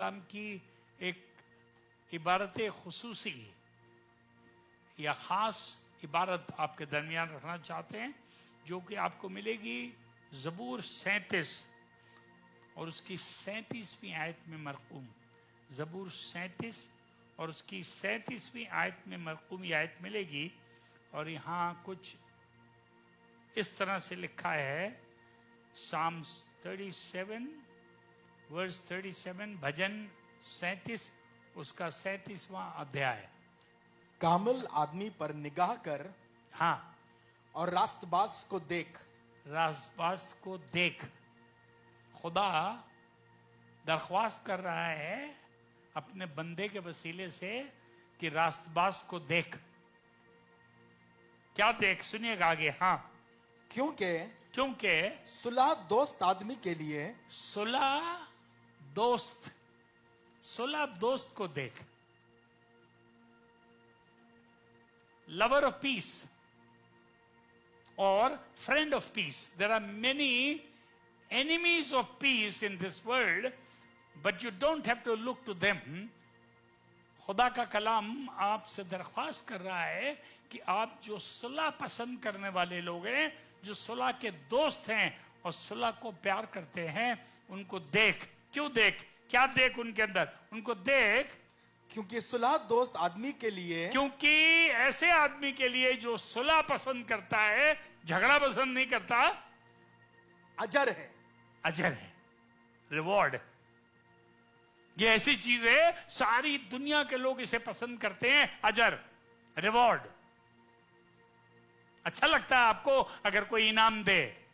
कलाम की एक इबारत खुसूसी या ख़ास इबारत आपके दरमियान रखना चाहते हैं, जो कि आपको मिलेगी ज़बूर 37 और उसकी 37वीं आयत में मरकूम। ज़बूर 37 और उसकी 37वीं आयत में मरकूम ये आयत मिलेगी। और यहाँ कुछ इस तरह से लिखा है, साम्स 37 वर्स 37, भजन 37 उसका 37वां अध्याय। कामिल आदमी पर निगाह कर हाँ, और रास्तबाज को देख। रास्तबाज को देख। खुदा दरख्वास्त कर रहा है अपने बंदे के वसीले से कि रास्तबाज को देख। क्या देख? सुनिएगा आगे। हाँ, क्योंकि सुलह दोस्त आदमी के लिए, सुलह दोस्त को देख। लवर ऑफ पीस और friend of peace. There are many enemies of peace in this world, but you don't have to look to them. खुदा का कलाम आपसे दरख्वास्त कर रहा है कि आप जो सुलह पसंद करने वाले लोग हैं, जो सुलह के दोस्त हैं और सुलह को प्यार करते हैं, उनको देख। क्यों देख? क्या देख उनके अंदर? उनको देख क्योंकि सुलह दोस्त आदमी के लिए, क्योंकि ऐसे आदमी के लिए जो सुलह पसंद करता है, झगड़ा पसंद नहीं करता, अजर है। अजर है, रिवॉर्ड। ये ऐसी चीज है, सारी दुनिया के लोग इसे पसंद करते हैं, अजर, रिवॉर्ड। अच्छा लगता है आपको अगर कोई इनाम दे?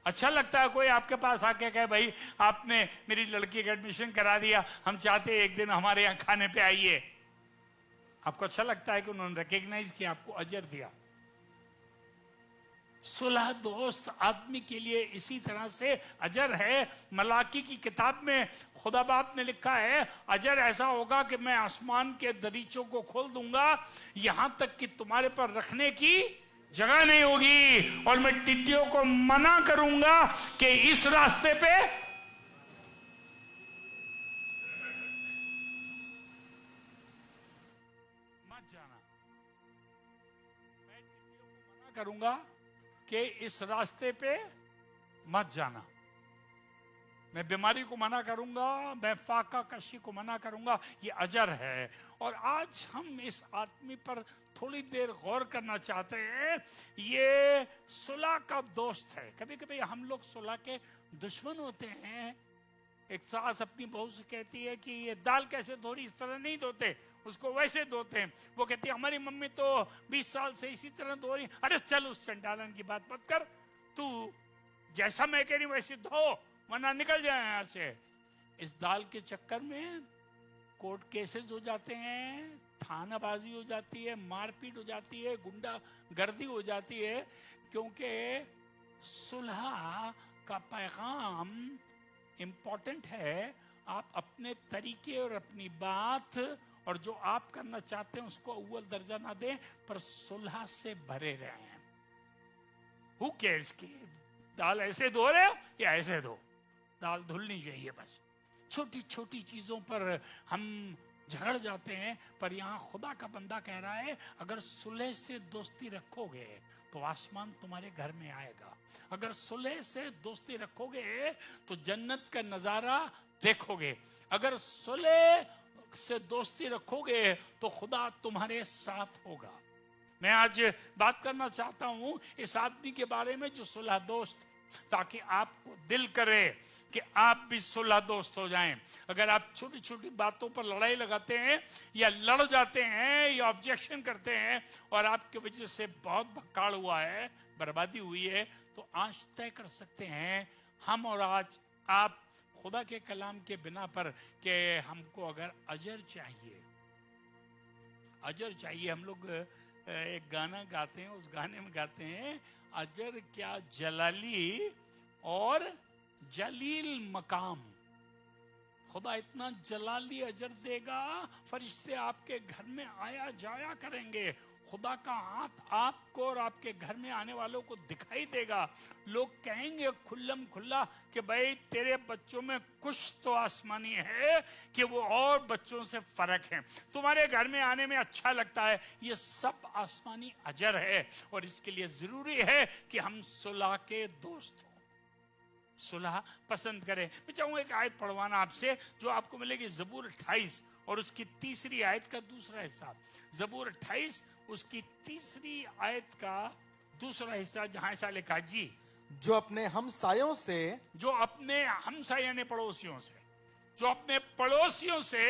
अच्छा लगता है कोई आपके पास आके कहे, भाई आपने मेरी लड़की का एडमिशन करा दिया, हम चाहते हैं एक दिन हमारे यहां खाने पे आइए? आपको अच्छा लगता है कि उन्होंने रिकॉग्नाइज किया, आपको अजर दिया? सुलह दोस्त आदमी के लिए इसी तरह से अजर है। मलाकी की किताब में खुदा बाप ने लिखा है, अजर ऐसा होगा कि मैं आसमान के दरीचों को खोल दूंगा, यहां तक कि तुम्हारे पर रखने की जगह नहीं होगी, और मैं टिड्डियों को मना करूंगा कि इस रास्ते पे मत जाना। मैं टिड्डियों को मना करूंगा कि इस रास्ते पे मत जाना। मैं बीमारी को मना करूंगा, मैं फाका कशी को मना करूंगा। ये अजर है। और आज हम इस आदमी पर थोड़ी देर गौर करना चाहते हैं। ये सुलह का दोस्त है। कभी कभी हम लोग सुलह के दुश्मन होते हैं। एक सास अपनी बहू से कहती है कि ये दाल कैसे धो रही, इस तरह नहीं धोते, उसको वैसे धोते हैं। वो कहती है हमारी मम्मी तो 20 साल से इसी तरह धो रही। अरे चल, उस चंडालन की बात मत कर, तू जैसा मैं कह रही वैसे धो, वरना निकल जाए यहां से। इस दाल के चक्कर में कोर्ट केसेस हो जाते हैं, थानाबाजी हो जाती है, मारपीट हो जाती है, गुंडा गर्दी हो जाती है, क्योंकि सुलह का पैगाम इंपॉर्टेंट है। आप अपने तरीके और अपनी बात और जो आप करना चाहते हैं उसको अव्वल दर्जा ना दें, पर सुलह से भरे रहें। हु केयर्स कि दाल ऐसे धो रहे हो या ऐसे धो, दाल धुलनी चाहिए बस। छोटी छोटी चीजों पर हम झगड़ जाते हैं, पर यहाँ खुदा का बंदा कह रहा है, अगर सुलह से दोस्ती रखोगे तो आसमान तुम्हारे घर में आएगा। अगर सुलह से दोस्ती रखोगे तो जन्नत का नजारा देखोगे। अगर सुलह से दोस्ती रखोगे तो खुदा तुम्हारे साथ होगा। मैं आज बात करना चाहता हूं इस आदमी के बारे में जो सुलह दोस्त, ताकि आपको दिल करे कि आप भी सुलह दोस्त हो जाएं। अगर आप छोटी छोटी बातों पर लड़ाई लगाते हैं या लड़ जाते हैं या ऑब्जेक्शन करते हैं और आपकी वजह से बहुत भकाड़ हुआ है, बर्बादी हुई है, तो आज तय कर सकते हैं हम और आज आप खुदा के कलाम के बिना पर कि हमको अगर अजर चाहिए, अजर चाहिए। हम लोग एक गाना गाते हैं, उस गाने में गाते हैं, अजर क्या जलाली और जलील मकाम। खुदा इतना जलाली अजर देगा, फरिश्ते आपके घर में आया जाया करेंगे। खुदा का हाथ आपको और आपके घर में आने वालों को दिखाई देगा। लोग कहेंगे खुल्लम खुल्ला कि भाई तेरे बच्चों में कुछ तो आसमानी है कि वो और बच्चों से फर्क है, तुम्हारे घर में आने में अच्छा लगता है। ये सब आसमानी अजर है और इसके लिए जरूरी है कि हम सुलह के दोस्त हों, सुलह पसंद करें। मैं चाहूंगा एक आयत पढ़वाना आपसे जो आपको मिलेगी ज़बूर 28 और उसकी तीसरी आयत का दूसरा हिस्सा। ज़बूर 28 उसकी तीसरी आयत का दूसरा हिस्सा, जहां ऐसा लिखा जी, जो अपने हमसायों से, जो अपने हमसाया यानी पड़ोसियों से, जो अपने पड़ोसियों से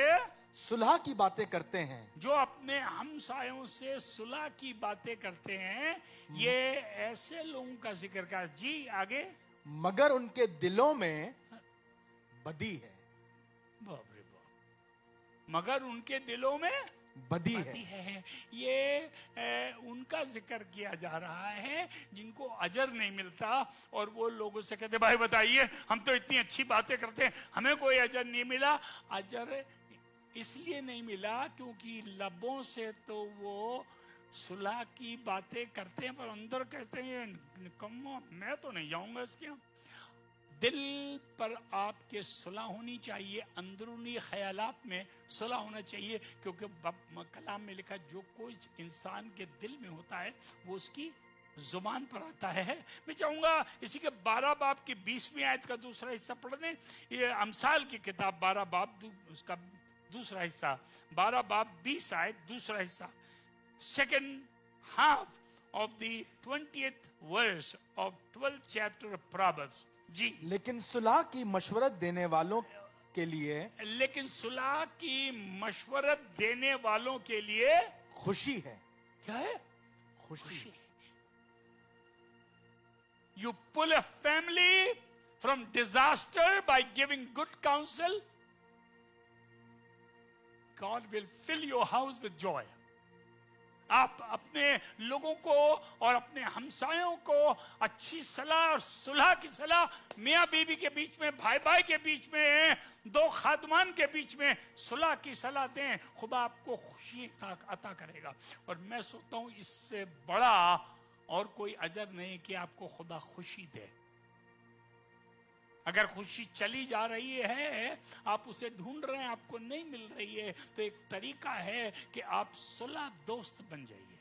सुलह की बातें करते हैं, जो अपने हमसायों से सुलह की बातें करते हैं, ये ऐसे लोगों का जिक्र कर। जी आगे, मगर उनके दिलों में बदी है। बाप रे बाप, मगर उनके दिलों में बदी बदी है। है। ये उनका जिक्र किया जा रहा है जिनको अजर नहीं मिलता और वो लोगों से कहते भाई बताइए, हम तो इतनी अच्छी बातें करते हैं, हमें कोई अजर नहीं मिला। अजर इसलिए नहीं मिला क्योंकि लबों से तो वो सुलह की बातें करते हैं पर अंदर कहते हैं निकम्मा, मैं तो नहीं जाऊंगा इसके यहाँ। दिल पर आपके सुलह होनी चाहिए, अंदरूनी ख्यालात में सुलह होना चाहिए, क्योंकि कलाम में लिखा जो कोई इंसान के दिल में होता है वो उसकी जुबान पर आता है। मैं चाहूंगा इसी के 12 बाब की 20वीं आयत का दूसरा हिस्सा पढ़ दें। ये अमसाल की किताब 12 बाब उसका दूसरा हिस्सा, 12 बाब 20 आयत दूसरा हिस्सा, second half of the 20th verse of 12th chapter of proverbs. जी, लेकिन सुलह की मशवरत देने वालों के लिए, लेकिन सुलह की मशवरत देने वालों के लिए खुशी है। क्या है? खुशी। You pull a family from disaster by giving good counsel. God will fill your house with joy. आप अपने लोगों को और अपने हमसायों को अच्छी सलाह और सुलह की सलाह, मियाँ बीवी के बीच में, भाई भाई के बीच में, दो खादमान के बीच में सुलह की सलाह दें, खुदा आपको खुशी अता करेगा। और मैं सोचता हूँ इससे बड़ा और कोई अजर नहीं कि आपको खुदा खुशी दे। अगर खुशी चली जा रही है, आप उसे ढूंढ रहे हैं, आपको नहीं मिल रही है, तो एक तरीका है कि आप सुलह दोस्त बन जाइए।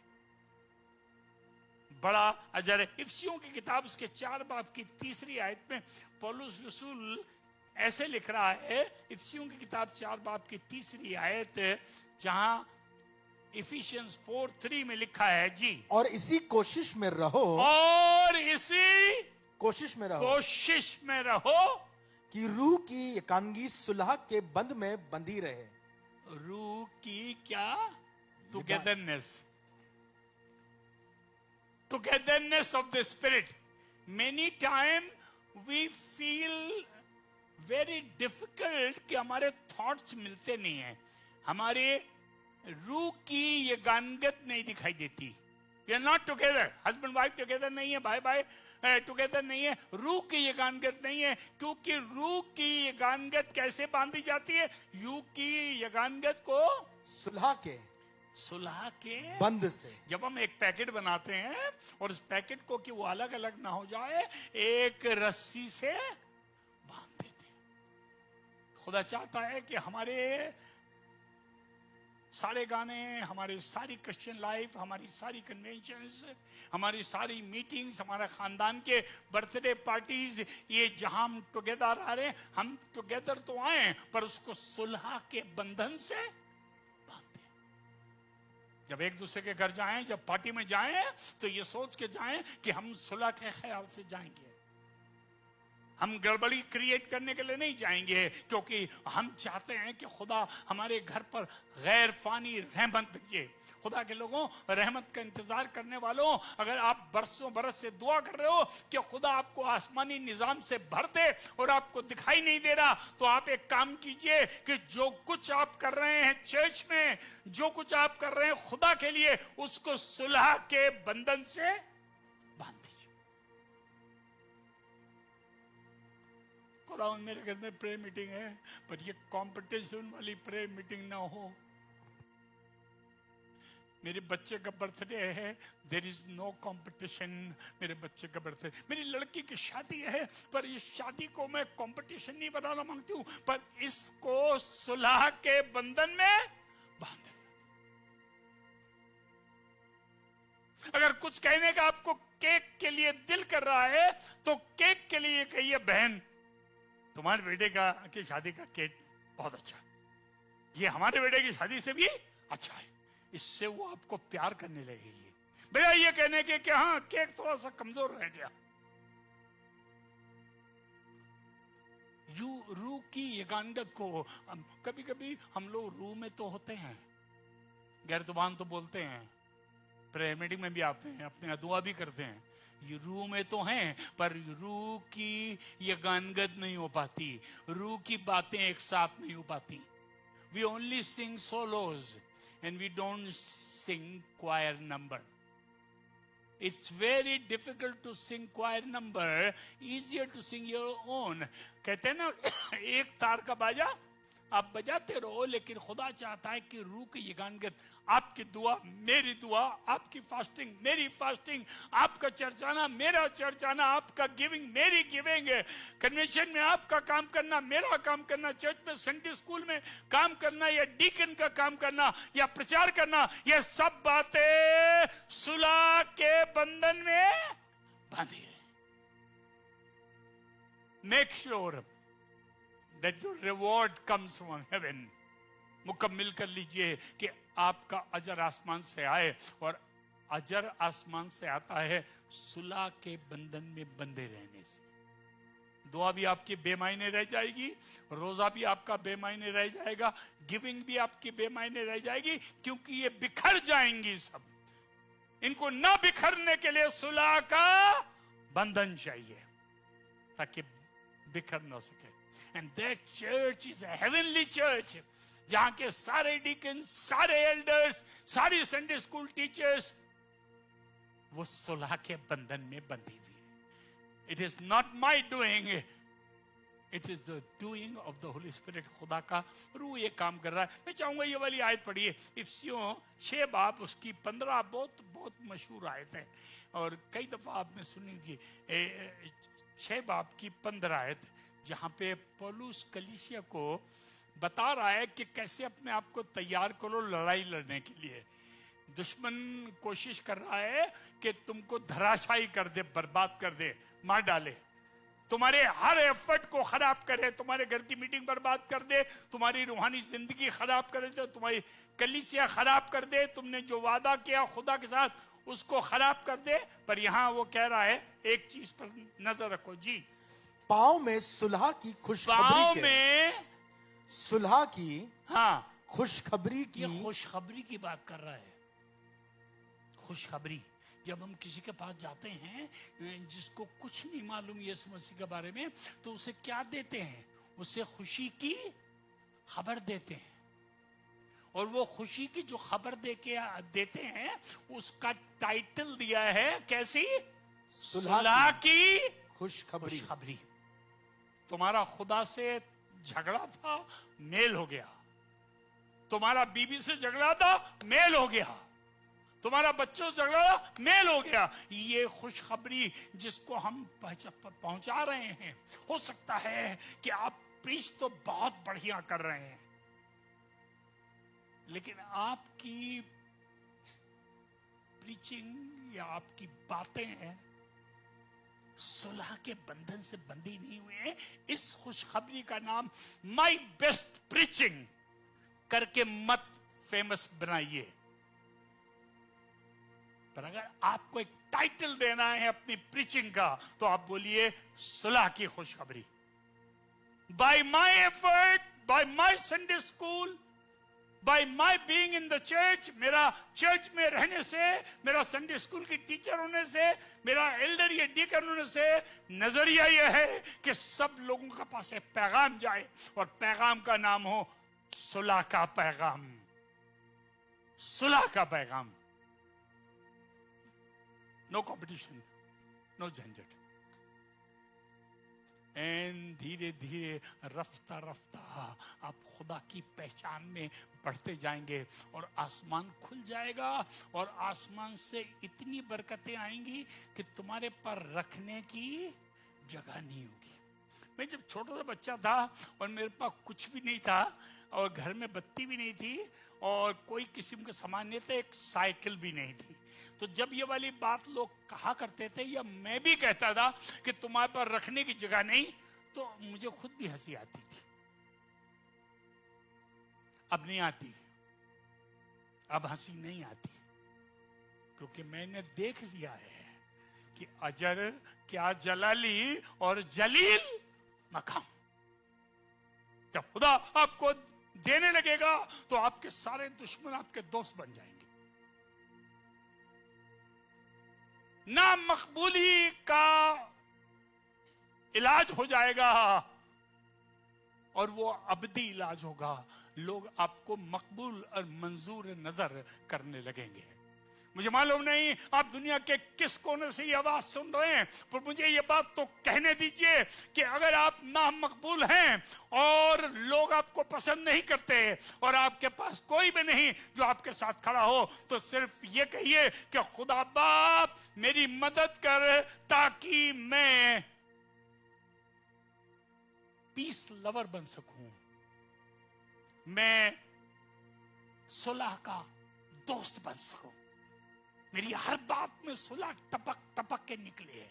बड़ा अजर है। इफिसियों की किताब उसके 4 बाब की 3री आयत में पौलुस रसूल ऐसे लिख रहा है। इफिसियों की किताब 4 बाब की 3री आयत, जहां इफिशियंस 4:3 में लिखा है जी, और इसी कोशिश में रहो, और इसी कोशिश में रहो, कोशिश में रहो कि रूह की एकांगी सुलह के बंध में बंधी रहे। रूह की क्या? Togetherness, togetherness of the spirit. Many time we feel very difficult कि हमारे थॉट्स मिलते नहीं हैं, हमारे रूह की ये गानगत नहीं दिखाई देती। We are not together, husband wife together नहीं है, भाई भाई टुगेदर नहीं है, रूह की ये गानगत नहीं है। क्योंकि रूह की ये गानगत कैसे बांधी जाती है? रूह की ये गानगत को सुलह के बंद से। जब हम एक पैकेट बनाते हैं और उस पैकेट को कि वो अलग अलग ना हो जाए, एक रस्सी से बांध देते हैं। खुदा चाहता है कि हमारे सारे गाने, हमारी सारी क्रिश्चियन लाइफ, हमारी सारी कन्वेंशंस, हमारी सारी मीटिंग्स, हमारा खानदान के बर्थडे पार्टीज, ये जहां हम टुगेदर आ रहे हैं, हम टुगेदर तो आए पर उसको सुलह के बंधन से बांधे। जब एक दूसरे के घर जाएं, जब पार्टी में जाएं, तो ये सोच के जाएं कि हम सुलह के ख्याल से जाएंगे। हम गड़बड़ी क्रिएट करने के लिए नहीं जाएंगे, क्योंकि हम चाहते हैं कि खुदा हमारे घर पर गैर फानी रहमत भेजे। खुदा के लोगों, रहमत का इंतजार करने वालों, अगर आप बरसों बरस से दुआ कर रहे हो कि खुदा आपको आसमानी निजाम से भर दे और आपको दिखाई नहीं दे रहा, तो आप एक काम कीजिए कि जो कुछ आप कर रहे हैं चर्च में, जो कुछ आप कर रहे हैं खुदा के लिए, उसको सुलह के बंधन से बांध दीजिए। खुदा, मेरे घर में प्रेयर मीटिंग है, पर ये कंपटीशन वाली प्रेयर मीटिंग ना हो। मेरे बच्चे का बर्थडे है, देयर इज नो कंपटीशन। मेरे बच्चे का बर्थडे, मेरी लड़की की शादी है, पर इस शादी को मैं कंपटीशन नहीं बनाना मांगती हूं, पर इसको सुलह के बंधन में बांध दे। अगर कुछ कहने का आपको केक के लिए दिल कर रहा है, तो केक के लिए कहिए, बहन तुम्हारे बेटे की शादी का केक बहुत अच्छा है, ये हमारे बेटे की शादी से भी अच्छा है। इससे वो आपको प्यार करने लगेगी। भैया ये कहने के कि हाँ केक थोड़ा सा कमजोर रह गया। रूह की यगानगत को, कभी कभी हम लोग रूह में तो होते हैं, गैर जुबान तो बोलते हैं, प्रेयर मीटिंग में भी आते हैं, अपने दुआ भी करते हैं, ये रूह में तो हैं, पर रूह की यगानगत नहीं हो पाती, रूह की बातें एक साथ नहीं हो पाती। We only sing solos and we don't sing choir number. It's very difficult to sing choir number, easier to sing your own. कहते हैं ना एक तार का बाजा आप बजाते रहो, लेकिन खुदा चाहता है कि रूह की यगानगत, आपकी दुआ मेरी दुआ, आपकी फास्टिंग मेरी फास्टिंग, आपका चर्चाना मेरा चर्चाना, आपका गिविंग मेरी गिविंग, कन्वेंशन में आपका काम करना मेरा काम करना, चर्च में संडे स्कूल में काम करना, या डीकन का काम करना, या प्रचार करना, ये सब बातें सुलह के बंधन में बांधी है। Make sure that your reward comes from heaven. मुकम्मिल कर लीजिए कि आपका अजर आसमान से आए, और अजर आसमान से आता है सुलह के बंधन में बंधे रहने से। दुआ भी आपकी बेमायने रह जाएगी, रोजा भी आपका बेमायने रह जाएगा, गिविंग भी आपकी बेमायने रह जाएगी, क्योंकि ये बिखर जाएंगी सब। इनको ना बिखरने के लिए सुलह का बंधन चाहिए, ताकि बिखर ना सके। And that church is a heavenly church, जहां के सारे deacons, सारे elders, सारी Sunday school teachers वो सुलह के बंधन में बंधी हुई है। It is not my doing, it is the doing of the Holy Spirit. खुदा का रूह ये काम कर रहा है। मैं चाहूंगा ये वाली आयत पढ़िए, इफिसियों 6 बाब उसकी 15, बहुत मशहूर आयत है, और कई दफा आपने सुनी कि 6 बाब की 15 आयत, जहां पे पौलुस कलीसिया को बता रहा है कि कैसे अपने आप को तैयार करो लड़ाई लड़ने के लिए। दुश्मन कोशिश कर रहा है कि तुमको धराशायी कर दे, बर्बाद कर दे, मार डाले, तुम्हारे हर एफर्ट को खराब करे, तुम्हारे घर की मीटिंग बर्बाद कर दे, तुम्हारी रूहानी जिंदगी खराब कर दे, तुम्हारी कलीसिया खराब कर दे, तुमने जो वादा किया खुदा के साथ उसको खराब कर दे। पर यहां वो कह रहा है, एक चीज पर नजर रखो जी, पाँव में सुलह की खुशखबरी में सुलह की, हाँ, खुशखबरी की, ये खुशखबरी की बात कर रहा है। खुशखबरी, जब हम किसी के पास जाते हैं जिसको कुछ नहीं मालूम यीशु मसीह के बारे में, तो उसे क्या देते हैं? उसे खुशी की खबर देते हैं, और वो खुशी की जो खबर देते हैं उसका टाइटल दिया है कैसी? सुलह की खुशखबरी। तुम्हारा खुदा से झगड़ा था, मेल हो गया। तुम्हारा बीवी से झगड़ा था, मेल हो गया। तुम्हारा बच्चों से झगड़ा, मेल हो गया। ये खुशखबरी जिसको हम पहुंचा रहे हैं, हो सकता है कि आप प्रीच तो बहुत बढ़िया कर रहे हैं, लेकिन आपकी प्रीचिंग या आपकी बातें हैं सुलह के बंधन से बंधी नहीं हुए। इस खुशखबरी का नाम माई बेस्ट प्रीचिंग करके मत फेमस बनाइए, पर अगर आपको एक टाइटल देना है अपनी प्रीचिंग का, तो आप बोलिए सुलह की खुशखबरी। Bye my effort, bye my Sunday school, bye my being in the church, मेरा चर्च में रहने से, मेरा संडे स्कूल की टीचर होने से, मेरा एल्डर या डीकन होने से, नजरिया यह है कि सब लोगों के पास एक पैगाम जाए, और पैगाम का नाम हो सुलह का पैगाम। सुलह का पैगाम। नो कंपटीशन, नो झंझट। एंड धीरे धीरे रफ्ता रफ्ता आप खुदा की पहचान में बढ़ते जाएंगे और आसमान खुल जाएगा और आसमान से इतनी बरकतें आएंगी कि तुम्हारे पर रखने की जगह नहीं होगी। मैं जब छोटा सा बच्चा था और मेरे पास कुछ भी नहीं था और घर में बत्ती भी नहीं थी और कोई किस्म का सामान नहीं था, एक साइकिल भी नहीं थी, तो जब ये वाली बात लोग कहा करते थे या मैं भी कहता था कि तुम्हारे पर रखने की जगह नहीं, तो मुझे खुद भी हंसी आती थी। अब नहीं आती, अब हंसी नहीं आती, क्योंकि मैंने देख लिया है कि अजर क्या जलाली और जलील मकाम। जब खुदा आपको देने लगेगा तो आपके सारे दुश्मन आपके दोस्त बन जाएंगे। ना मकबूली का इलाज हो जाएगा और वो अबदी इलाज होगा। लोग आपको मकबूल और मंजूर नजर करने लगेंगे। मुझे मालूम नहीं आप दुनिया के किस कोने से ये आवाज सुन रहे हैं, पर मुझे ये बात तो कहने दीजिए कि अगर आप ना मकबूल हैं और लोग आपको पसंद नहीं करते और आपके पास कोई भी नहीं जो आपके साथ खड़ा हो, तो सिर्फ ये कहिए कि खुदा बाप मेरी मदद कर ताकि मैं पीस लवर बन सकूं, मैं सुलह का दोस्त बन सकूं, मेरी हर बात में सुलह टपक टपक के निकले,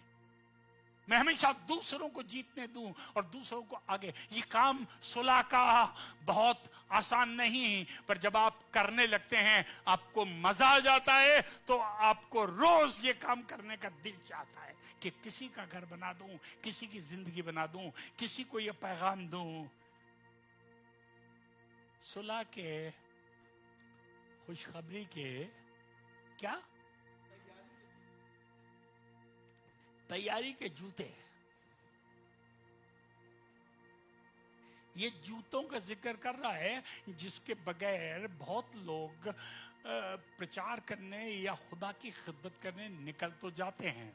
मैं हमेशा दूसरों को जीतने दूं और दूसरों को आगे। ये काम सुलह का बहुत आसान नहीं, पर जब आप करने लगते हैं आपको मजा आ जाता है, तो आपको रोज ये काम करने का दिल चाहता है कि किसी का घर बना दूं, किसी की जिंदगी बना दूं, किसी को ये पैगाम दूं। सुलह के, खुशखबरी के क्या तैयारी के जूते, ये जूतों का जिक्र कर रहा है जिसके बगैर बहुत लोग प्रचार करने या खुदा की खिदमत करने निकल तो जाते हैं,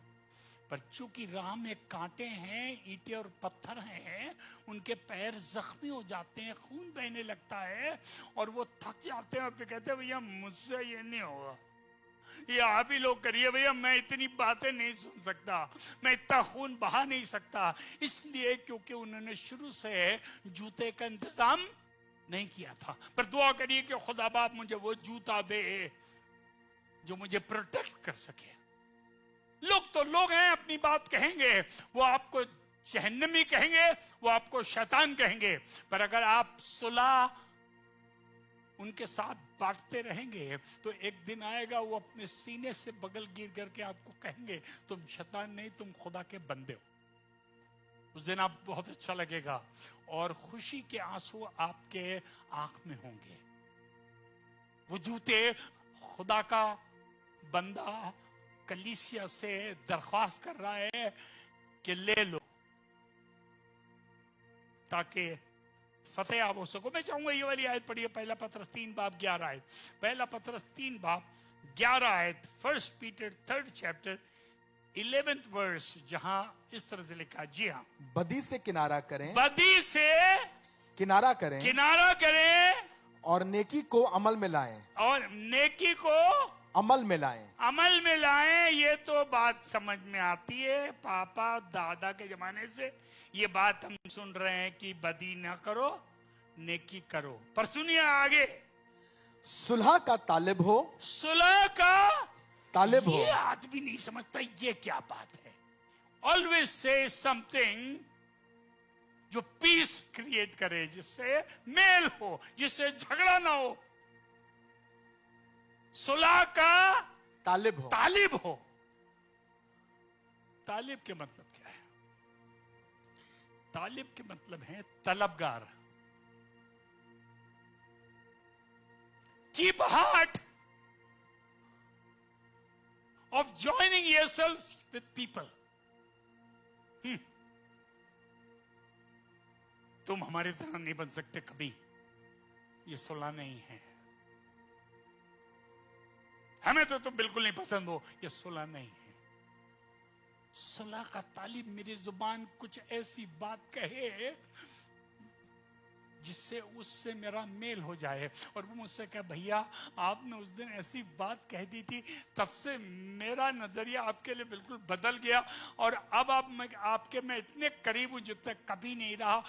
पर चूंकि राह में कांटे हैं, ईंटें और पत्थर हैं, उनके पैर जख्मी हो जाते हैं, खून बहने लगता है और वो थक जाते हैं और फिर कहते हैं भैया मुझसे ये नहीं होगा, ये आप ही लोग करिए भैया, मैं इतनी बातें नहीं सुन सकता, मैं इतना खून बहा नहीं सकता। इसलिए क्योंकि उन्होंने शुरू से जूते का इंतजाम नहीं किया था। पर दुआ करिए कि खुदा बाप मुझे वो जूता दे जो मुझे प्रोटेक्ट कर सके। लोग तो लोग हैं, अपनी बात कहेंगे, वो आपको जहन्नमी कहेंगे, वो आपको शैतान कहेंगे, पर अगर आप सुलह उनके साथ बांटते रहेंगे तो एक दिन आएगा वो अपने सीने से बगल गिर करके आपको कहेंगे तुम शैतान नहीं, तुम खुदा के बंदे हो। उस दिन आप बहुत अच्छा लगेगा और खुशी के आंसू आपके आंख में होंगे। वो जूते खुदा का बंदा कलीसिया से दरख्वास्त कर रहा है कि ले लो ताकि फतेह आप हो सको। मैं चाहूंगा ये वाली आयत पढ़िए, पहला पत्रस 3:11 आयत, पहला पत्रस 3:11 आयत, 1 Peter 3rd chapter 11th verse, जहां इस तरह से लिखा, जी हाँ, बदी से किनारा करें, बदी से किनारा करें, किनारा करें और नेकी को अमल में लाएं, और नेकी को अमल में लाएं, अमल में लाएं। ये तो बात समझ में आती है, पापा दादा के जमाने से ये बात हम सुन रहे हैं कि बदी ना करो नेकी करो। पर सुनिए आगे, सुलह का तालिब हो, सुलह का तालिब हो। ये आदमी नहीं समझता ये क्या बात है। ऑलवेज से समथिंग जो पीस क्रिएट करे, जिससे मेल हो, जिससे झगड़ा ना हो। सुलह का तालिब हो, तालिब हो। तालिब के मतलब क्या है? तालिब के मतलब है तलबगार। Keep heart of joining yourselves with people. तुम हमारी तरह नहीं बन सकते कभी, ये सुलह नहीं है। हमें तो तुम बिल्कुल नहीं पसंद हो, ये सुलह नहीं है। सुलह का तालिब मेरी जुबान कुछ ऐसी बात कहे जिससे उससे मेरा मेल हो जाए। और वो मुझसे कहे, भैया आपने उस दिन ऐसी बात कह दी थी, तब से मेरा नजरिया आपके लिए बिल्कुल बदल गया और अब आपके मैं इतने करीब हूं जितने कभी नहीं रहा।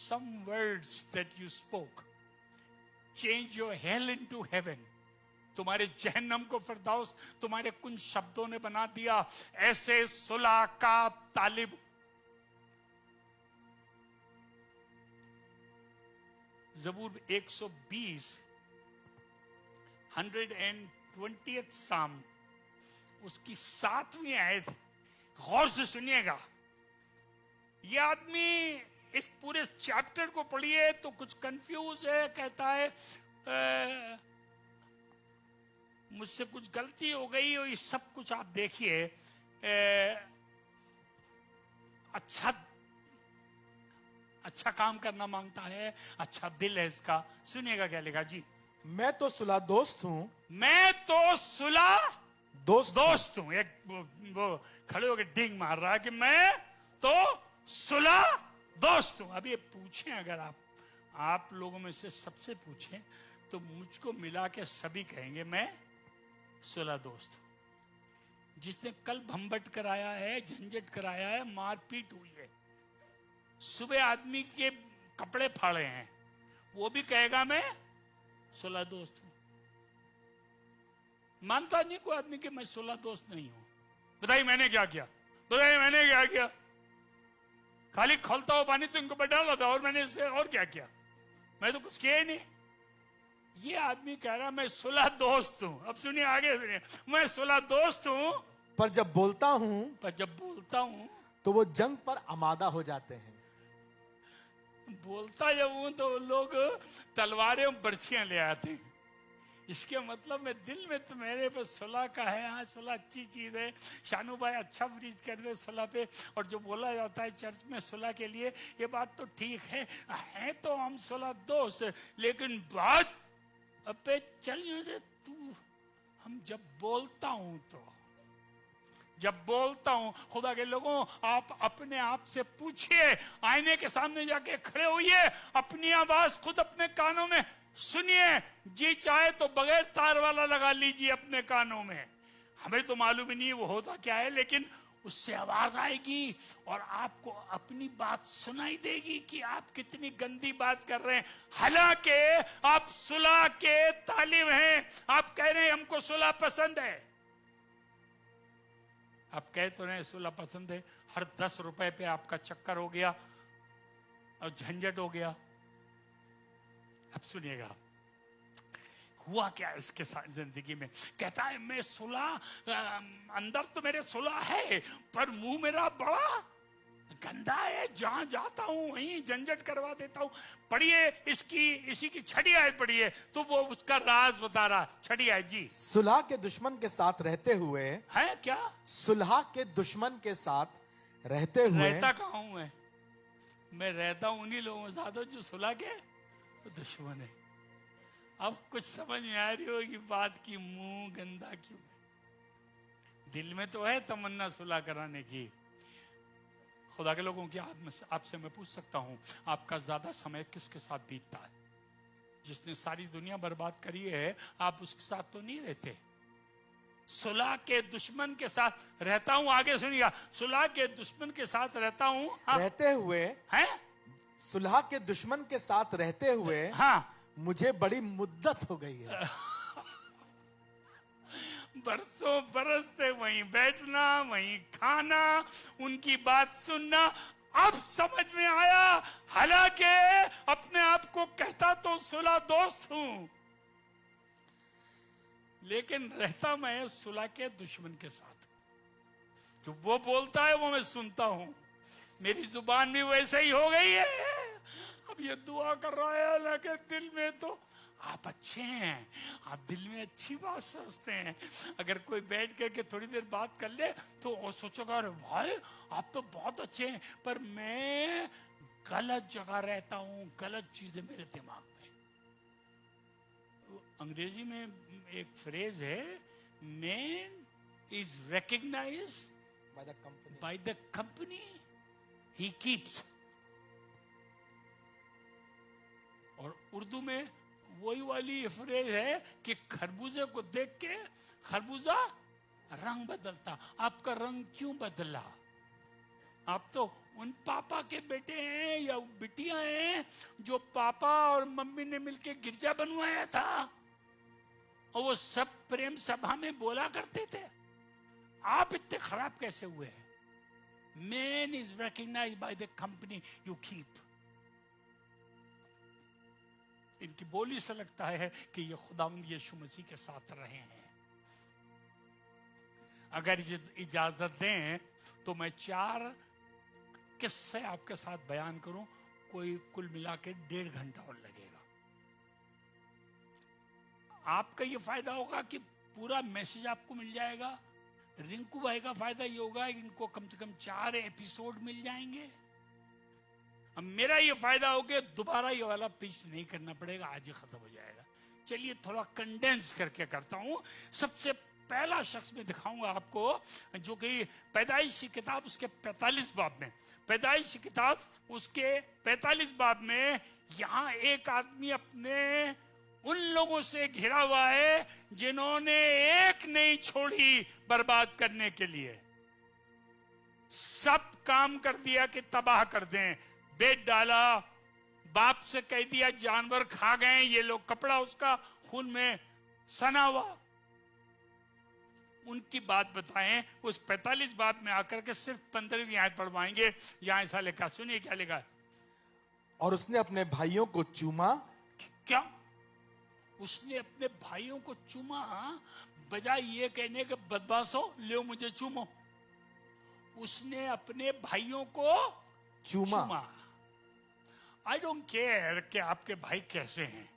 Some words that you spoke change your hell into heaven. तुम्हारे जहन्नम को फिरदौस तुम्हारे कुछ शब्दों ने बना दिया। ऐसे सुलह का तालिब। ज़बूर 120 120th साम उसकी 7वीं आयत गौर से सुनिएगा। यह आदमी इस पूरे चैप्टर को पढ़िए तो कुछ कंफ्यूज है, कहता है मुझसे कुछ गलती हो गई और ये सब कुछ आप देखिए। अच्छा काम करना मांगता है, अच्छा दिल है इसका। सुनिएगा क्या लिखा जी। मैं तो सुलह दोस्त हूं, मैं तो सुलह दोस्त हूं। एक वो खड़े होकर डिंग मार रहा है कि मैं तो सुलह दोस्त हूं। अब ये पूछें, अगर आप लोगों में से सबसे पूछें तो मुझको मिला के सभी कहेंगे मैं सुलह दोस्त हूं। जिसने कल भंबट कराया है, झंझट कराया है, मारपीट हुई है, सुबह आदमी के कपड़े फाड़े हैं, वो भी कहेगा मैं सुलह दोस्त हूं। मानता नहीं कोई आदमी कि मैं सुलह दोस्त नहीं हूं। बताइए मैंने क्या किया, बताइए मैंने क्या किया। खाली खोलता हुआ पानी तो इनको पर डाला था और मैंने इससे और क्या किया, मैं तो कुछ किया ही नहीं। ये आदमी कह रहा मैं सुलह दोस्त हूं। अब सुनिए आगे सुनिए, मैं सुलह दोस्त हूं, पर जब बोलता हूं तो वो जंग पर आमादा हो जाते हैं। बोलता जब हूं तो लोग तलवारें और बर्छियां ले आते हैं। इसके मतलब मैं दिल में तो मेरे पे सुलह का है। हाँ सुलह अच्छी चीज है, शानू भाई अच्छा ब्रीज कर रहे सुलह पे। और जो बोला जाता है चर्च में सुलह के लिए, ये बात तो ठीक है तो हम सुलह दोस्त, लेकिन बात अब पे चल तू। हम जब बोलता हूं खुदा के लोगों, आप अपने आप से पूछिए, आईने के सामने जाके खड़े होइए, अपनी आवाज खुद अपने कानों में सुनिए। जी चाहे तो बगैर तार वाला लगा लीजिए अपने कानों में। हमें तो मालूम ही नहीं वो होता क्या है, लेकिन उससे आवाज आएगी और आपको अपनी बात सुनाई देगी कि आप कितनी गंदी बात कर रहे हैं। हालांकि आप सुलह के तालिब हैं, आप कह रहे हैं हमको सुलह पसंद है। आप कह तो रहे सुलह पसंद है, हर 10 रुपए पे आपका चक्कर हो गया और झंझट हो गया। अब सुनिएगा हुआ क्या इसके साथ जिंदगी में। कहता है मैं सुलह, अंदर तो मेरे सुलह है पर मुंह मेरा बड़ा गंदा है, जहां जाता हूं वहीं झंझट करवा देता हूं। पढ़िए इसी की छठी आयत पढ़िए तो वो उसका राज बता रहा। छठी आयत जी। सुलह के दुश्मन के साथ रहते हुए है क्या, सुलह के दुश्मन के साथ रहते हुए रहता कहां हूं मैं रहता हूं उन्हीं लोगों के साथ जो सुलह के दुश्मन है। अब कुछ समझ में आ रही होगी बात की मुंह गंदा क्यों है। दिल में तो है तमन्ना सुलह कराने की। खुदा के लोगों की आपसे मैं पूछ सकता हूं, आपका ज्यादा समय किसके साथ बीतता है? जिसने सारी दुनिया बर्बाद करी है आप उसके साथ तो नहीं रहते। सुलह के दुश्मन के साथ रहता हूं, आगे सुनिएगा, सुलह के दुश्मन के साथ रहता हूं। रहते हुए हैं, सुलह के दुश्मन के साथ रहते हुए हाँ मुझे बड़ी मुद्दत हो गई है। बरसों बरसते वहीं बैठना, वहीं खाना, उनकी बात सुनना। अब समझ में आया, हालांकि अपने आप को कहता तो सुलह दोस्त हूं, लेकिन रहता मैं सुलह के दुश्मन के साथ। जो वो बोलता है वो मैं सुनता हूं। मेरी जुबान भी वैसे ही हो गई है। अब ये दुआ कर रहा है, हालांकि दिल में तो आप अच्छे हैं, आप दिल में अच्छी बात सोचते हैं। अगर कोई बैठ करके थोड़ी देर बात कर ले तो वो सोचेगा अरे भाई आप तो बहुत अच्छे हैं, पर मैं गलत जगह रहता हूं, गलत चीजें मेरे दिमाग में। अंग्रेजी में एक फ्रेज है, man is recognize by the company he keeps. और उर्दू में वही वाली फ्रेज है कि खरबूजे को देख के खरबूजा रंग बदलता। आपका रंग क्यों बदला? आप तो उन पापा के बेटे हैं या बिटियां हैं जो पापा और मम्मी ने मिलके गिरजा बनवाया था और वो सब प्रेम सभा में बोला करते थे। आप इतने खराब कैसे हुए हैं? Man is recognized by the company you keep. इनकी बोली से लगता है कि ये खुदावंद यीशु मसीह के साथ रहे हैं। अगर इजाजत दें तो मैं 4 किस्से आपके साथ बयान करूं, कोई कुल मिला के 1.5 घंटा और लगेगा। आपका ये फायदा होगा कि पूरा मैसेज आपको मिल जाएगा। रिंकू भाई का फायदा ये होगा कि इनको कम से कम 4 एपिसोड मिल जाएंगे। अब मेरा ये फायदा हो गया, दोबारा ये वाला पिच नहीं करना पड़ेगा, आज ही खत्म हो जाएगा। चलिए थोड़ा कंडेंस करके करता हूं। सबसे पहला शख्स में दिखाऊंगा आपको जो कि पैदाइश की किताब उसके 45 बाब में, पैदाइश की किताब उसके 45 बाब में यहां एक आदमी अपने उन लोगों से घिरा हुआ है जिन्होंने एक नहीं छोड़ी बर्बाद करने के लिए। सब काम कर दिया कि तबाह कर दें, बेच डाला, बाप से कह दिया जानवर खा गए ये लोग, कपड़ा उसका खून में सना हुआ। उनकी बात बताएं। उस 45 बाब में आकर के सिर्फ 15वीं आयत पढ़वाएंगे। यहां ऐसा लिखा, सुनिए क्या लिखा। और उसने अपने भाइयों को चूमा। क्या? उसने अपने भाइयों को चूमा? बजाय ये कहने के बदमाशो ले मुझे चूमो, उसने अपने भाइयों को चूमा। आई डोंट केयर कि आपके भाई कैसे हैं,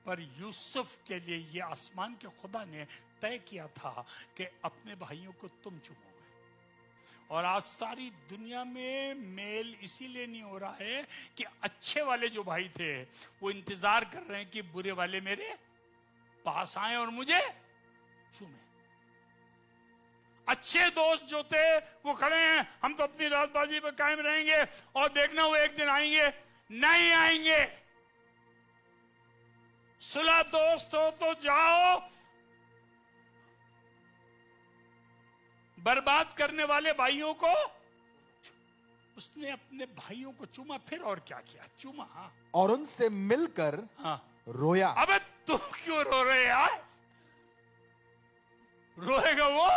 पर यूसुफ के लिए ये आसमान के खुदा ने तय किया था कि अपने भाइयों को तुम चुमोगे। और आज सारी दुनिया में मेल इसीलिए नहीं हो रहा है कि अच्छे वाले जो भाई थे वो इंतजार कर रहे हैं कि बुरे वाले मेरे पास आए और मुझे चूमे। अच्छे दोस्त जो थे वो खड़े हैं, हम तो अपनी राजबाजी पे कायम रहेंगे और देखना वो एक दिन आएंगे। नहीं आएंगे। सुलह दोस्त हो तो जाओ, बर्बाद करने वाले भाइयों को। उसने अपने भाइयों को चूमा, फिर और क्या किया? चूमा, हाँ। और उनसे मिलकर रोया। अबे तू क्यों रो रहे यार? रोएगा वो?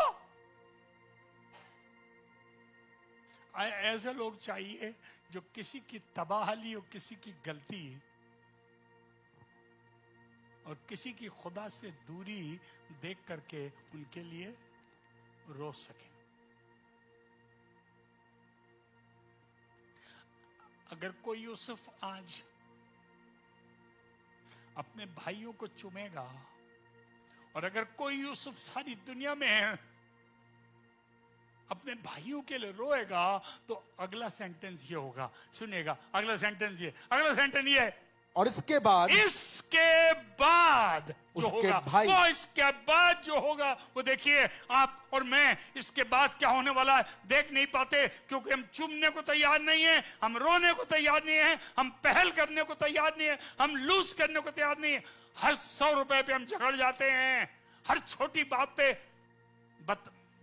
ऐसे लोग चाहिए जो किसी की तबाही और किसी की गलती और किसी की खुदा से दूरी देख करके उनके लिए रो सके। अगर कोई यूसुफ आज अपने भाइयों को चूमेगा और अगर कोई यूसुफ सारी दुनिया में अपने भाइयों के लिए रोएगा तो अगला सेंटेंस ये होगा, सुनिएगा। अगला सेंटेंस ये और इसके बाद जो होगा भाई, वो इसके बाद जो होगा वो देखिए आप और मैं, इसके बाद क्या होने वाला है देख नहीं पाते क्योंकि हम चूमने को तैयार नहीं है, हम रोने को तैयार नहीं है, हम पहल करने को तैयार नहीं है, हम लूज करने को तैयार नहीं है। हर 100 रुपए पे हम झगड़ जाते हैं, हर छोटी बात पे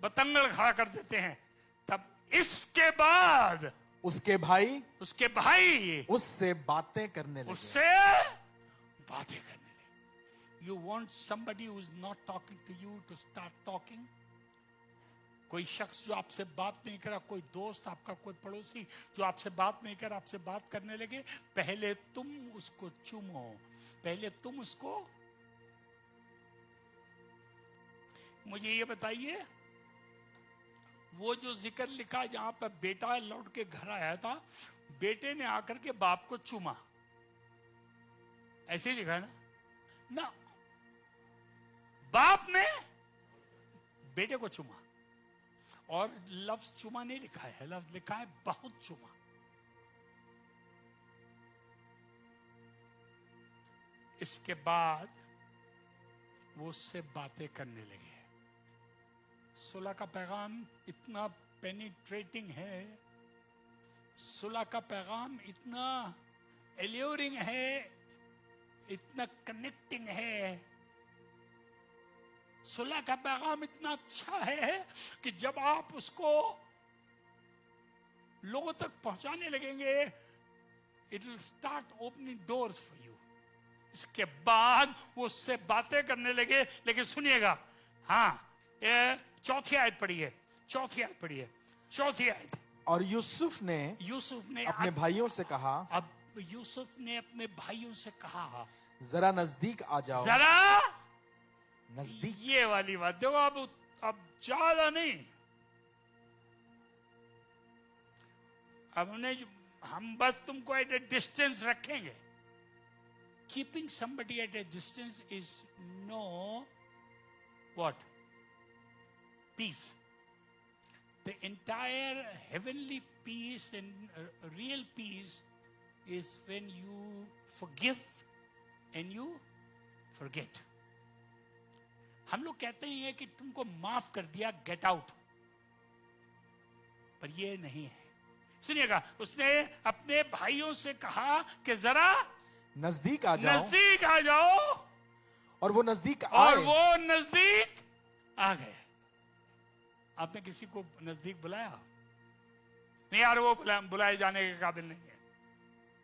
बतंगड़ खड़ा कर देते हैं। तब इसके बाद उसके भाई उससे बातें करने लगे। You want somebody who is not talking to you to start talking? कोई शख्स जो आपसे बात नहीं करा, कोई दोस्त आपका, कोई पड़ोसी जो आपसे बात नहीं कर, आपसे बात करने लगे, पहले तुम उसको चूमो, पहले तुम उसको। मुझे ये बताइए, वो जो जिक्र लिखा जहां पर बेटा लौट के घर आया था, बेटे ने आकर के बाप को चूमा, ऐसे ही लिखा है ना? बाप ने बेटे को चूमा, और लफ्ज चूमा नहीं लिखा है, लफ्ज लिखा है बहुत चूमा। इसके बाद वो उससे बातें करने लगे। सुलह का पैगाम इतना पेनिट्रेटिंग है, सुलह का पैगाम इतना एल्योरिंग है, इतना कनेक्टिंग है, सुलह का पैगाम इतना अच्छा है कि जब आप उसको लोगों तक पहुंचाने लगेंगे, it will start opening doors for you. इसके बाद वो उससे बातें करने लगे। लेकिन सुनिएगा, हाँ, ये चौथी आयत पढ़िए, चौथी आयत पढ़िए, चौथी आयत। और यूसुफ ने अपने भाइयों से कहा, अब यूसुफ ने अपने भाइयों से कहा, जरा नजदीक आ जाओ, जरा नजदीक। ये वाली बात देखो, अब ज्यादा नहीं, अब हम बस तुमको एट ए डिस्टेंस रखेंगे। Keeping somebody at a distance is no what? Peace. The entire heavenly peace and real peace is when you forgive and you forget. हम लोग कहते हैं कि तुमको माफ कर दिया, गेट आउट, पर ये नहीं है। सुनिएगा, उसने अपने भाइयों से कहा कि जरा नजदीक आ जाओ, नजदीक आ जाओ, और वो नजदीक आए, और वो नजदीक आ गए। आपने किसी को नजदीक बुलाया? नहीं यार, वो बुलाए जाने के काबिल नहीं है।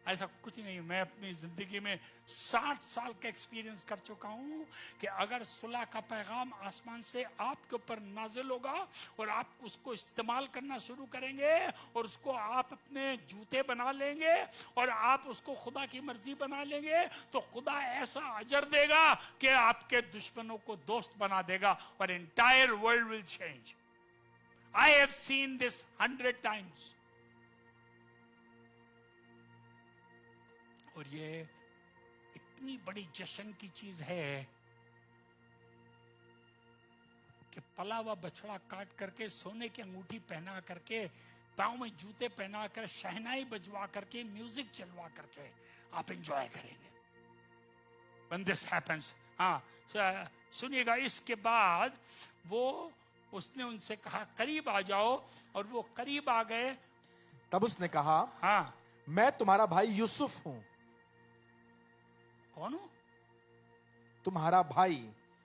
ऐसा कुछ नहीं। मैं अपनी जिंदगी में 60 साल का एक्सपीरियंस कर चुका हूं कि अगर सुलह का पैगाम आसमान से आपके ऊपर नाजिल होगा और आप उसको इस्तेमाल करना शुरू करेंगे और उसको आप अपने जूते बना लेंगे और आप उसको खुदा की मर्जी बना लेंगे, तो खुदा ऐसा अजर देगा कि आपके दुश्मनों को दोस्त बना देगा और entire world will change. I have seen this 100 times. और ये इतनी बड़ी जश्न की चीज है कि पला हुआ बछड़ा काट करके, सोने की अंगूठी पहना करके, पांव में जूते पहना कर, शहनाई बजवा करके, म्यूजिक चलवा करके आप एंजॉय करेंगे when this happens। हाँ, सुनिएगा, इसके बाद वो उसने उनसे कहा करीब आ जाओ, और वो करीब आ गए। तब उसने कहा, हाँ, मैं तुम्हारा भाई यूसुफ हूं। कौन हूं? तुम्हारा भाई,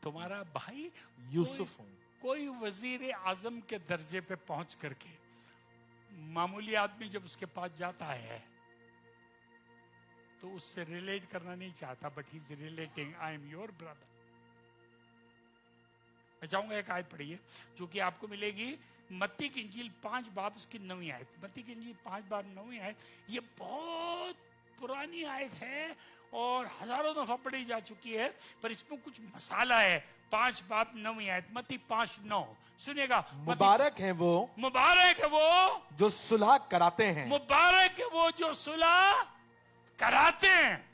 तुम्हारा भाई यूसुफ हूं। कोई वजीर आजम के दर्जे पे पहुंच करके मामूली आदमी जब उसके पास जाता है तो उससे रिलेट करना नहीं चाहता, but he is relating, I am your brother. मैं चाहूंगा एक आयत पढ़िए जो कि आपको मिलेगी, मत्ती की इंजील 5 बाब उसकी 9वीं आयत। मत्ती की इंजील 5 बाब 9वीं आयत। ये बहुत पुरानी आयत है और हजारों दफा पढ़ी जा चुकी है, पर इसमें कुछ मसाला है। 5 बाब 9वीं आयत, मत्ती 5:9। सुनिएगा, मुबारक है वो, मुबारक है वो जो सुलह कराते हैं, मुबारक है वो जो सुलह कराते हैं।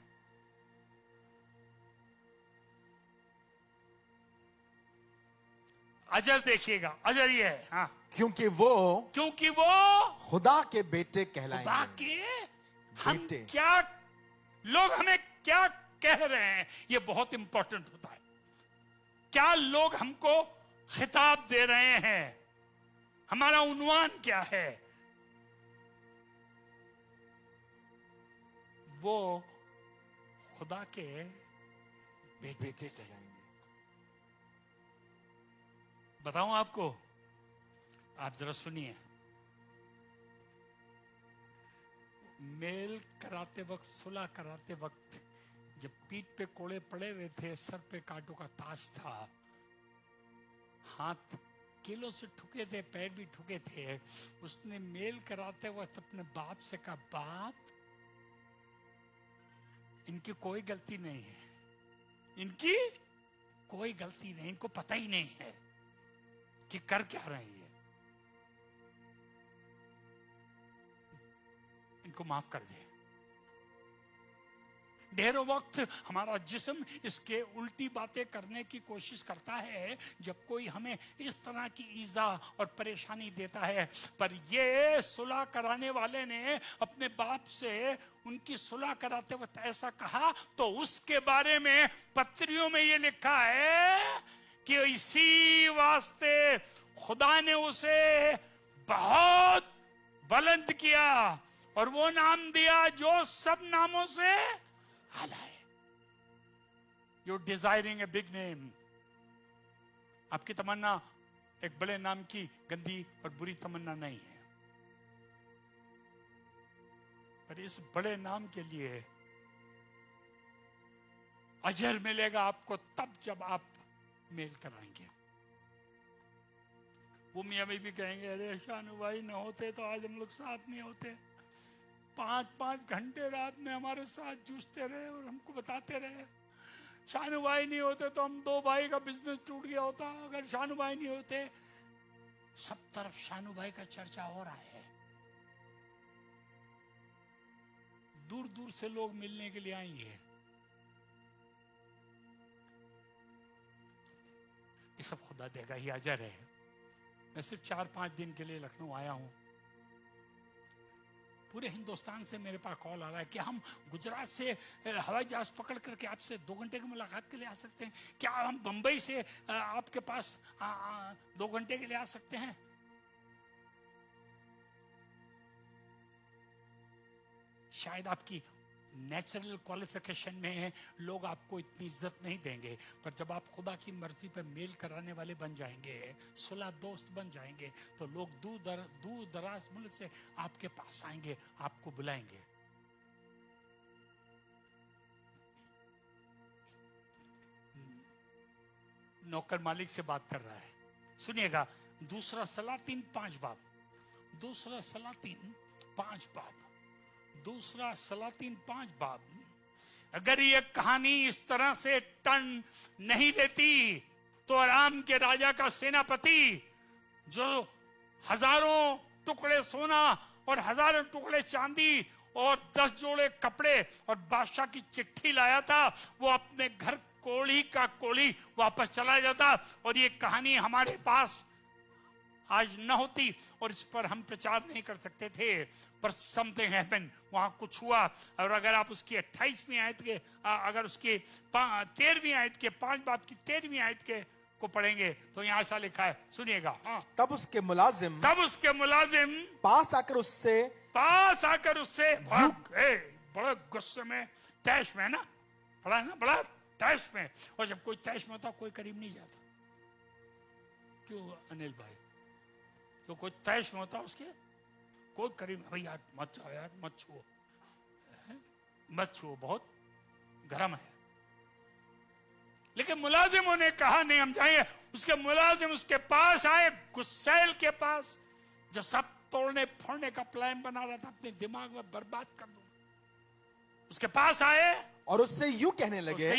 अजर देखिएगा, अजर ये है, हाँ, क्योंकि वो खुदा के बेटे कहलाएंगे। खुदा के हम बेटे। क्या, लोग हमें क्या कह रहे हैं, ये बहुत इंपॉर्टेंट होता है। क्या लोग हमको खिताब दे रहे हैं, हमारा उन्वान क्या है? वो खुदा के बेटे कहलाएंगे। बताऊं आपको, आप जरा सुनिए। मेल कराते वक्त, सुलह कराते वक्त, जब पीठ पे कोड़े पड़े हुए थे, सर पे कांटों का ताज था, हाथ किलों से ठुके थे, पैर भी ठुके थे, उसने मेल कराते वक्त अपने बाप से कहा, बाप, इनकी कोई गलती नहीं है, इनकी कोई गलती नहीं, इनको पता ही नहीं है कि कर क्या रहे हैं, इनको माफ कर दे। ढेरों वक्त हमारा जिस्म इसके उल्टी बातें करने की कोशिश करता है जब कोई हमें इस तरह की ईजा और परेशानी देता है, पर ये सुलह कराने वाले ने अपने बाप से उनकी सुलह कराते वक्त ऐसा कहा, तो उसके बारे में पत्रियों में ये लिखा है कि इसी वास्ते खुदा ने उसे बहुत बुलंद किया और वो नाम दिया जो सब नामों से आला है। You're desiring a big name. आपकी तमन्ना एक बड़े नाम की गंदी और बुरी तमन्ना नहीं है, पर इस बड़े नाम के लिए अजर मिलेगा आपको तब जब आप मेल कराएंगे। वो मियाँ भी कहेंगे, अरे शानू भाई न होते तो आज हम लोग साथ नहीं होते। 5-5 घंटे रात में हमारे साथ जूझते रहे और हमको बताते रहे। शानू भाई नहीं होते तो हम 2 भाई का बिजनेस टूट गया होता। अगर शानू भाई नहीं होते, सब तरफ शानू भाई का चर्चा हो रहा है। दूर दूर से लोग मिलने के लिए आएंगे। ये सब खुदा देगा ही अजर है। मैं सिर्फ 4-5 दिन के लिए लखनऊ आया हूं। पूरे हिंदुस्तान से मेरे पास कॉल आ रहा है कि हम गुजरात से हवाई जहाज पकड़ करके आपसे 2 घंटे की मुलाकात के लिए आ सकते हैं क्या? हम बंबई से आपके पास 2 घंटे के लिए आ सकते हैं? शायद आपकी नेचुरल क्वालिफिकेशन में लोग आपको इतनी इज्जत नहीं देंगे, पर जब आप खुदा की मर्जी पर मेल कराने वाले बन जाएंगे, सुलह दोस्त बन जाएंगे, तो लोग दूर दराज मुल्क से आपके पास आएंगे, आपको बुलाएंगे। नौकर मालिक से बात कर रहा है, सुनिएगा। दूसरा सलातीन 5 बाब, दूसरा सलातीन 5 बाब, दूसरा सलातीन 5 बाब। अगर ये कहानी इस तरह से टर्न नहीं लेती तो आराम के राजा का सेनापति जो हजारों टुकड़े सोना और हजारों टुकड़े चांदी और 10 जोड़े कपड़े और बादशाह की चिट्ठी लाया था, वो अपने घर कोढ़ी का कोढ़ी वापस चला जाता और ये कहानी हमारे पास आज न होती और इस पर हम प्रचार नहीं कर सकते थे। पर समथिंग हैपेंड, वहां कुछ हुआ। और अगर आप उसकी 28वीं आयत के अगर उसकी 13वीं आयत के 5 बाब की 13वीं आयत के को पढ़ेंगे तो यहाँ ऐसा लिखा है, सुनिएगा। हाँ, तब उसके मुलाजिम पास आकर उससे बड़े गुस्से में, तैश में ना, बड़ा है ना, बड़ा तैश में। और जब कोई तैश में होता कोई करीब नहीं जाता। क्यों अनिल भाई? तो कोई तैश में होता उसके कोई करीब, भाई यार मत जाओ यार, मत छुओ, मत छुओ, बहुत गर्म है। लेकिन मुलाजिमों ने कहा नहीं हम जाएंगे। उसके मुलाजिम उसके पास आए, गुस्सैल के पास, जो सब तोड़ने फोड़ने का प्लान बना रहा था, अपने दिमाग में बर्बाद कर दूं, उसके पास आए और उससे यूं कहने लगे,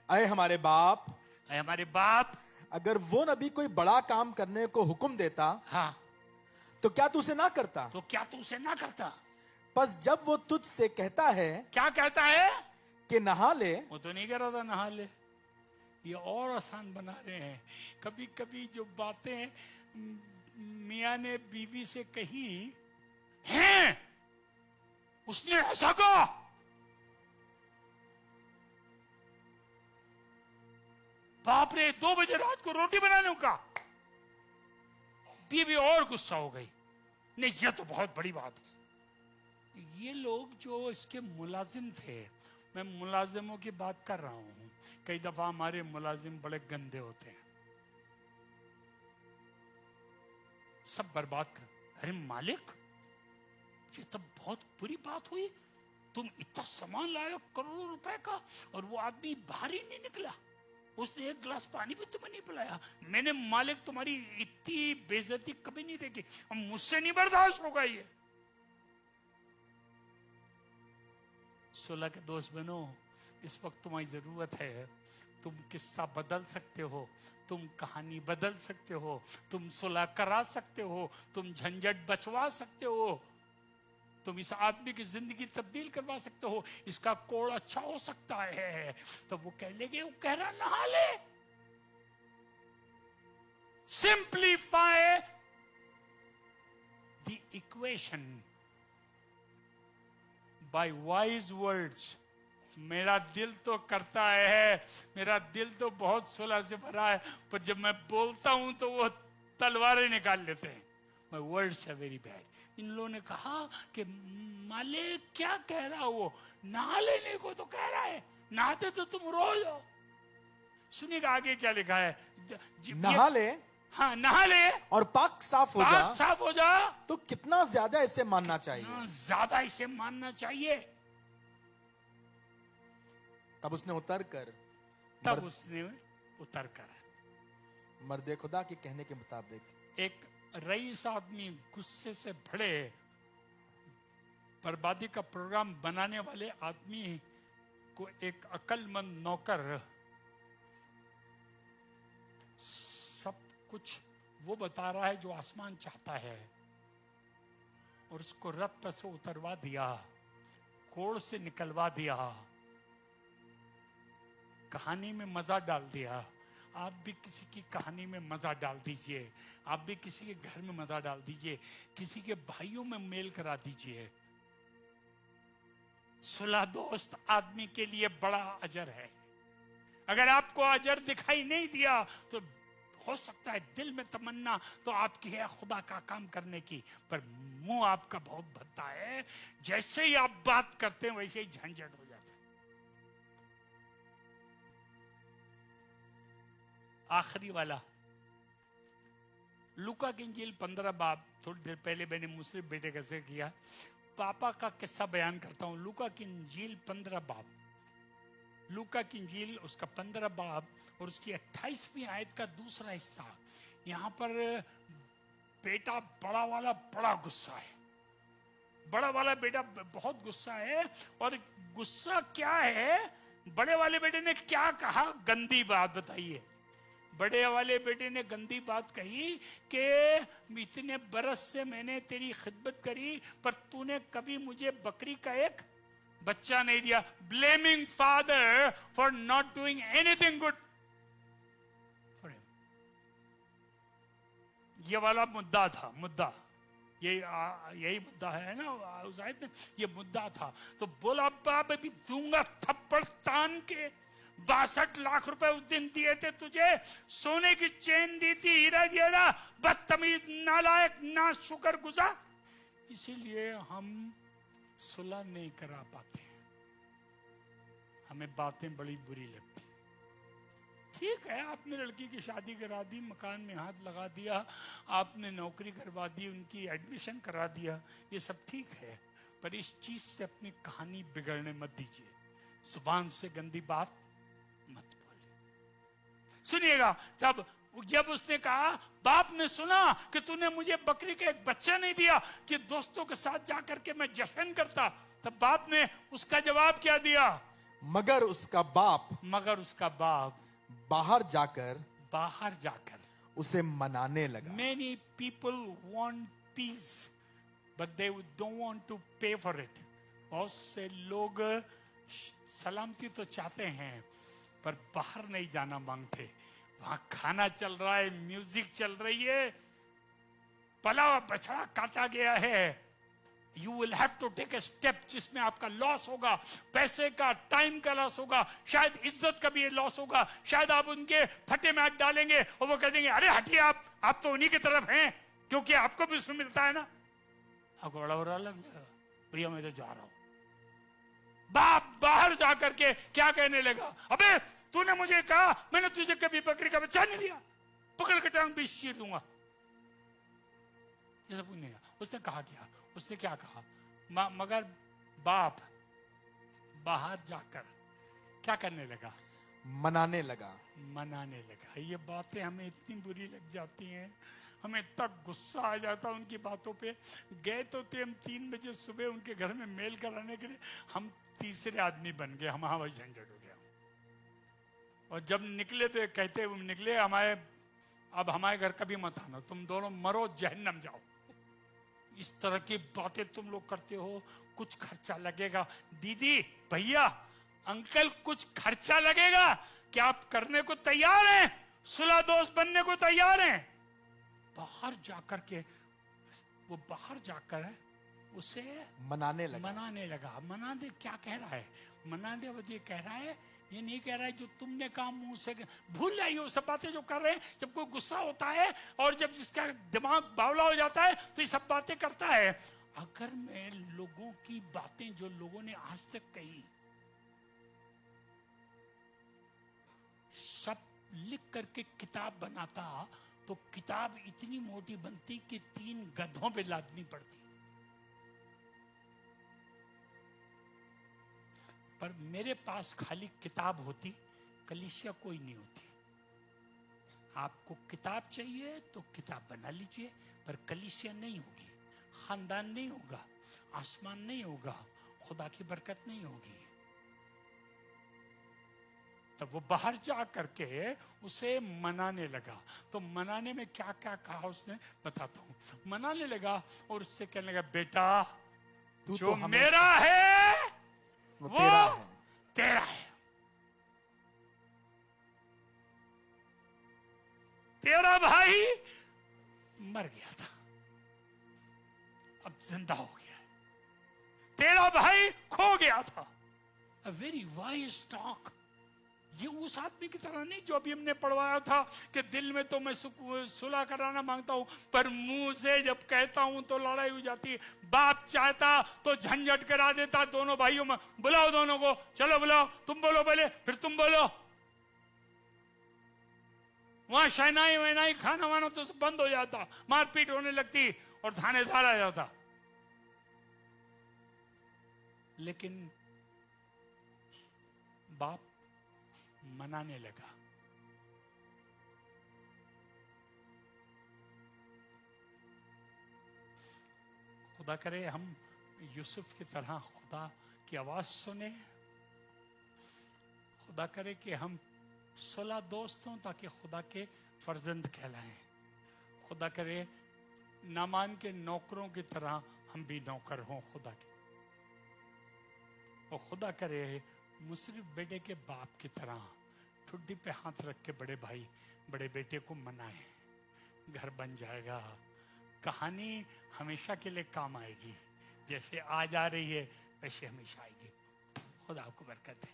अरे हमारे बाप, अगर वो नबी कोई बड़ा काम करने को हुक्म देता, हाँ, तो क्या तू उसे ना करता? बस जब वो तुझसे कहता है, क्या कहता है कि नहा ले, वो तो नहीं कह रहा था नहा ले। ये और आसान बना रहे हैं। कभी कभी जो बातें मियां ने बीवी से कही हैं, उसने ऐसा कहा, बाप रे 2 बजे रात को रोटी बनाने का। बीवी और गुस्सा हो गई, नहीं ये तो बहुत बड़ी बात है। ये लोग जो इसके मुलाजिम थे, मैं मुलाजिमों की बात कर रहा हूं। कई दफा हमारे मुलाजिम बड़े गंदे होते हैं, सब बर्बाद कर। अरे मालिक, ये तो बहुत बुरी बात हुई, तुम इतना सामान लाए करोड़ों रुपए का और वो आदमी बाहर ही नहीं निकला, उसने 1 गिलास पानी भी तुम्हें नहीं पिलाया। मैंने मालिक तुम्हारी इतनी बेइज्जती कभी नहीं देखी, मुझसे नहीं बर्दाश्त होगा ये। सुलह के दोस्त बनो, इस वक्त तुम्हारी जरूरत है। तुम किस्सा बदल सकते हो, तुम कहानी बदल सकते हो, तुम सुलह करा सकते हो, तुम झंझट बचवा सकते हो, तुम इस आदमी की जिंदगी तब्दील करवा सकते हो, इसका कोड़ अच्छा हो सकता है। तो वो कह लेंगे, वो कह रहा नहा ले। Simplify the equation by wise words मेरा दिल तो करता है, मेरा दिल तो बहुत सुलह से भरा है, पर जब मैं बोलता हूं तो वो तलवारें निकाल लेते हैं। My words are very bad. इन लोगों ने कहा कि मालिक क्या कह रहा वो, नहा लेने को तो कह रहा है, नहाते तो तुम रोज हो। सुनिएगा आगे क्या लिखा है, नहा ले, हाँ नहा ले और पाक साफ हो जा, साफ हो जा, तो कितना ज्यादा इसे मानना चाहिए, ज्यादा इसे मानना चाहिए। तब उसने उतर कर मर्दे खुदा के कहने के मुताबिक एक रईस आदमी, गुस्से से भरे, बर्बादी का प्रोग्राम बनाने वाले आदमी को एक अक्लमंद नौकर सब कुछ वो बता रहा है जो आसमान चाहता है, और उसको रथ पर से उतरवा दिया, कोड़ से निकलवा दिया, कहानी में मजा डाल दिया। आप भी किसी की कहानी में मजा डाल दीजिए, आप भी किसी के घर में मजा डाल दीजिए, किसी के भाइयों में मेल करा दीजिए। सुलह दोस्त आदमी के लिए बड़ा अजर है। अगर आपको अजर दिखाई नहीं दिया तो हो सकता है दिल में तमन्ना तो आपकी है खुदा का काम करने की, पर मुंह आपका बहुत भद्दा है। जैसे ही आप बात करते हैं वैसे ही झंझट हो जाता है। आखिरी वाला लूका की इंजील 15 बाब, थोड़ी देर पहले मैंने मुस्लिम बेटे का जिक्र किया, पापा का किस्सा बयान करता हूं। लूका की इंजील 15 बाब, लूका की इंजील उसका 15 बाब और उसकी 28वीं आयत का दूसरा हिस्सा। यहां पर बेटा बड़ा वाला बड़ा गुस्सा है, बड़ा वाला बेटा बहुत गुस्सा है। और गुस्सा क्या है, बड़े वाले बेटे ने क्या कहा, गंदी बात बताइए। बड़े वाले बेटे ने गंदी बात कही कि इतने बरस से मैंने तेरी खिदमत करी पर तूने कभी मुझे बकरी का एक बच्चा नहीं दिया। Blaming father for not doing anything good for him. ये वाला मुद्दा था, मुद्दा यही मुद्दा है ना उस आयत में, ये मुद्दा था। तो बोला बाप अभी दूंगा थप्पड़ तान के। 62 लाख रुपए उस दिन दिए थे तुझे, सोने की चेन दी थी, हीरा दिया था, बदतमीज, नालायक, ना शुक्रगुजार। इसीलिए हम सुलह नहीं करा पाते, हमें बातें बड़ी बुरी लगती। ठीक है, आपने लड़की की शादी करा दी, मकान में हाथ लगा दिया, आपने नौकरी करवा दी, उनकी एडमिशन करा दिया, ये सब ठीक है, पर इस चीज से अपनी कहानी बिगड़ने मत दीजिए। जुबान से गंदी बात मत बोलिए। सुनिएगा, तब जब उसने कहा, बाप ने सुना कि तूने मुझे बकरी का एक बच्चा नहीं दिया कि दोस्तों के साथ जाकर के मैं जश्न करता, तब बाप ने उसका जवाब क्या दिया? मगर उसका बाप बाहर जाकर उसे मनाने लगा। Many people want peace, but they don't want to pay for it. बहुत से लोग सलामती तो चाहते हैं पर बाहर नहीं जाना मांगते। वहां खाना चल रहा है, म्यूजिक चल रही है, पला बछड़ा काटा गया है, you will have to take a step जिसमें आपका लॉस होगा, पैसे का, टाइम का लॉस होगा, शायद इज्जत का भी लॉस होगा, शायद आप उनके फटे में हाथ डालेंगे और वो कह देंगे अरे हटिए आप तो उन्हीं की तरफ हैं क्योंकि आपको भी उसमें मिलता है ना। आपको बड़ा बुरा लग जाएगा, भैया मैं तो जा रहा हूं। बाप बाहर जाकर के क्या कहने लगा? अबे तूने मुझे कहा, मैंने तुझे कभी बकरी का बच्चा नहीं दिया, पकड़ के टांग बीच चीर दूंगा। ये सब नहीं। उसने कहा क्या? उसने क्या कहा? मगर बाप बाहर जाकर क्या करने लगा? मनाने लगा। ये बातें हमें इतनी बुरी लग जाती हैं, हमें इतना गुस्सा आ जाता है उनकी बातों पे। गए तो थे हम 3 बजे सुबह उनके घर में मेल कराने के लिए, हम तीसरे आदमी बन गए, हमारा वही झंझट हो गया। और जब निकले तो कहते निकले अब हमारे घर कभी मत आना, तुम दोनों मरो, जहन्नम जाओ। इस तरह की बातें तुम लोग करते हो, कुछ खर्चा लगेगा। दीदी, भैया, अंकल, कुछ खर्चा लगेगा, क्या आप करने को तैयार हैं? सुलह दोस्त बनने को तैयार हैं? बाहर जाकर के वो बाहर जाकर उसे मनाने लगा। मनाने क्या कह रहा है? मनाने वाला ये कह रहा है, ये नहीं कह रहा है जो तुमने काम मुंह से भूल जाइए वो सब बातें जो कर रहे हैं। जब कोई गुस्सा होता है और जब जिसका दिमाग बावला हो जाता है तो ये सब बातें करता है। अगर मैं लोगों की बातें जो लोगों ने आज तक कही सब लिख करके किताब बनाता तो किताब इतनी मोटी बनती कि 3 गधों पे लादनी पड़ती। पर मेरे पास खाली किताब होती, कलीसिया कोई नहीं होती। आपको किताब चाहिए तो किताब बना लीजिए, पर कलीसिया नहीं होगी, खानदान नहीं होगा, आसमान नहीं होगा, खुदा की बरकत नहीं होगी। तब वो बाहर जा करके उसे मनाने लगा। तो मनाने में क्या क्या कहा उसने बताता हूं। मनाने लगा और उससे कहने लगा, बेटा तू जो तो मेरा है वो तेरा है। तेरा भाई मर गया था, अब जिंदा हो गया है। तेरा भाई खो गया था। A very wise talk. ये उस आदमी की तरह नहीं जो अभी हमने पढ़वाया था कि दिल में तो मैं सुलह कराना मांगता हूं पर मुंह से जब कहता हूं तो लड़ाई हो जाती है। बाप चाहता तो झंझट करा देता दोनों भाइयों में। बुलाओ दोनों को, चलो बुलाओ, तुम बोलो पहले फिर तुम बोलो। वहां शहनाई वहनाई खाना वाना तो बंद हो जाता, मारपीट होने लगती और थानेदार आ जाता। लेकिन बाप मनाने लगा। खुदा करे हम यूसुफ की तरह खुदा की आवाज सुने। खुदा करे कि हम 16 दोस्त हों ताकि खुदा के फर्जंद कहलाएं। खुदा करे नामान के नौकरों की तरह हम भी नौकर हों खुदा के। और खुदा करे मुसरिफ बेटे के बाप की तरह ठुड्डी पे हाथ रख के बड़े भाई बड़े बेटे को मनाए। घर बन जाएगा। कहानी हमेशा के लिए काम आएगी। जैसे आज आ रही है वैसे हमेशा आएगी। खुदा आपको बरकत है।